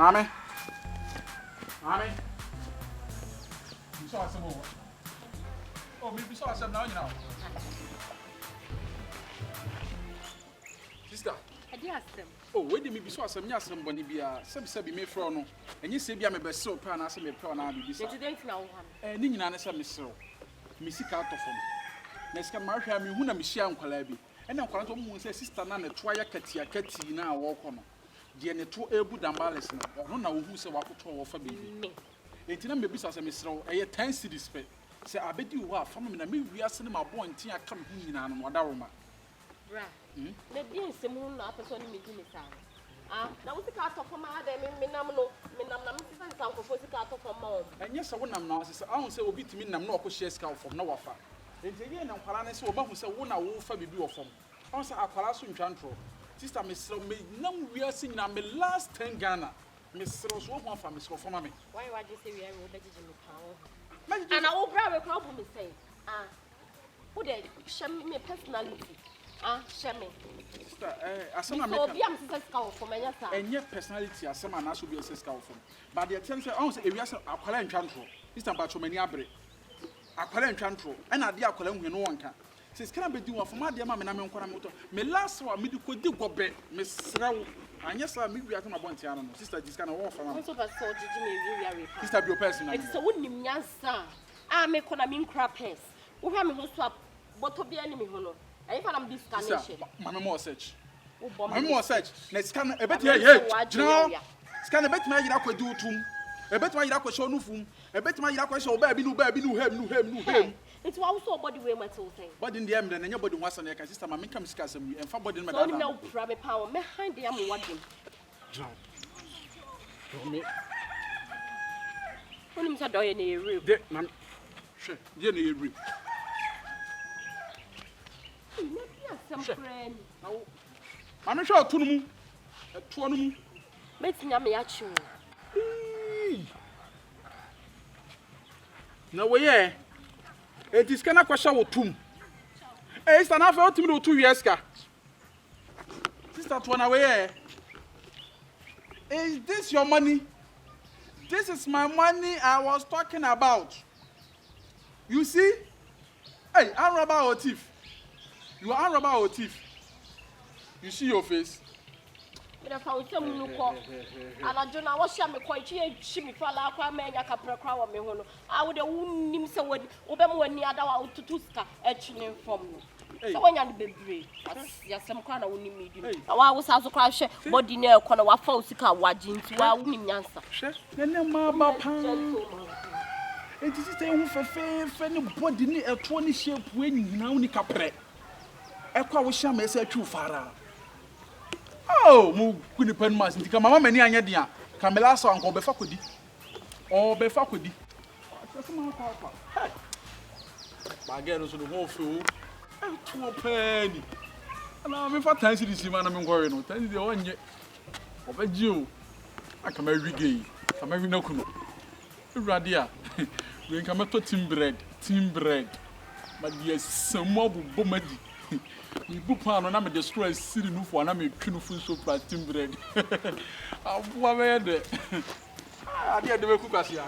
Mommy. You saw some more. Oh, maybe saw some now, you know. Sister. I did ask them. Oh, wait, maybe saw some yes, somebody be some sabi me from. And you say, be a best so pan as a me pan and be Today now. And in an answer, Miss Row. Missy Carter from. Let's come marry me, who am Michelle Calabi. And I'm going to say, Sister Nana, try a catty now walk on. The end 2 able dambalis now. I don't know who's a walk to offer baby. It didn't be as a Miss Row, a 10 cities pay. Say, I bet you are from me, we are sending my boy and tea come in and Wadaroma. Right. The dear Simon up as only me. Now we can't talk from my Minamno, Minam, for Physical from mom. And yes, I wouldn't know, I won't say, will be to me, I'm not share scout from no offer. And the year and Paranes or Babu said, one hour for baby or from. Also, our Palace in Chantro. Sister Miss Row made no we are singing on the last 10 Ghana. Miss Rose won't want for Miss for mommy. Why would you say we are ready to and I will grab a problem and say, who did show me personality? Show me. Sister, as some American from and yet personality as some man should be a scout from. But the attention, I say, if you are a Palan Chantro, Mr. Bachomani Abre, a Palan Chantro, and a dear Column when no one can. Says, can I be doing for my dear mamma and I'm on me last one, me could do go back, Miss Row. And yes, I'm maybe at my bontiano. Sister, this kind of war from Sister, your person. It's a wooden answer. I make on a mean crappers. Who have me who swap, what to be enemy honor. And if I'm this carnation, Mamma more search. Mamma more search. Let's scan a bit here. Scan a bit my Yako do to a bit my Yako show no foom, a bit my Yako show baby, no him. It's also a body way, my soul thing. But in the end, and nobody was on your sister, my make comes cousin, and for body, no private power behind the army. What him? John. When him said, I need a real man. Sure, Jenny, real. Some friend. No, I'm not sure to me. To me. Make me at you. No way, it is kind of question with tomb. It's an affair to me 2 years. Sister Twan away. Is this your money? This is my money I was talking about. You see? Hey, I'm robber or thief. You are robber or thief. You see your face? I found some new call. And I don't know what she quite shimmy for la man, I can procure me. I would have wound him so when Obama near the out to Tuska, etching from me. So when you're the baby, yes, some kind of winning medium. I was also crash, body near corner, what false car watching to our winning answer. Then no mamma. It is a who for fair, body near a 20 shape winning now, Nicapre. I call Sham as a true father. Oh, mu kuni pen mas nti ka mama mani anya dia Camilla so anko be fakodi o be fakodi asema kwa hey ba ge no so no ho fu e to pani ana me fa tan sirisi ma na me ngore no tan de onye obaji o aka ma wigei kama wi na kuno urade a we nka meto team bread ma dia samo bubo madi you book on na me destroy city no for na me twinu fu so plastic bread abuwa me de ade de be ku kwasia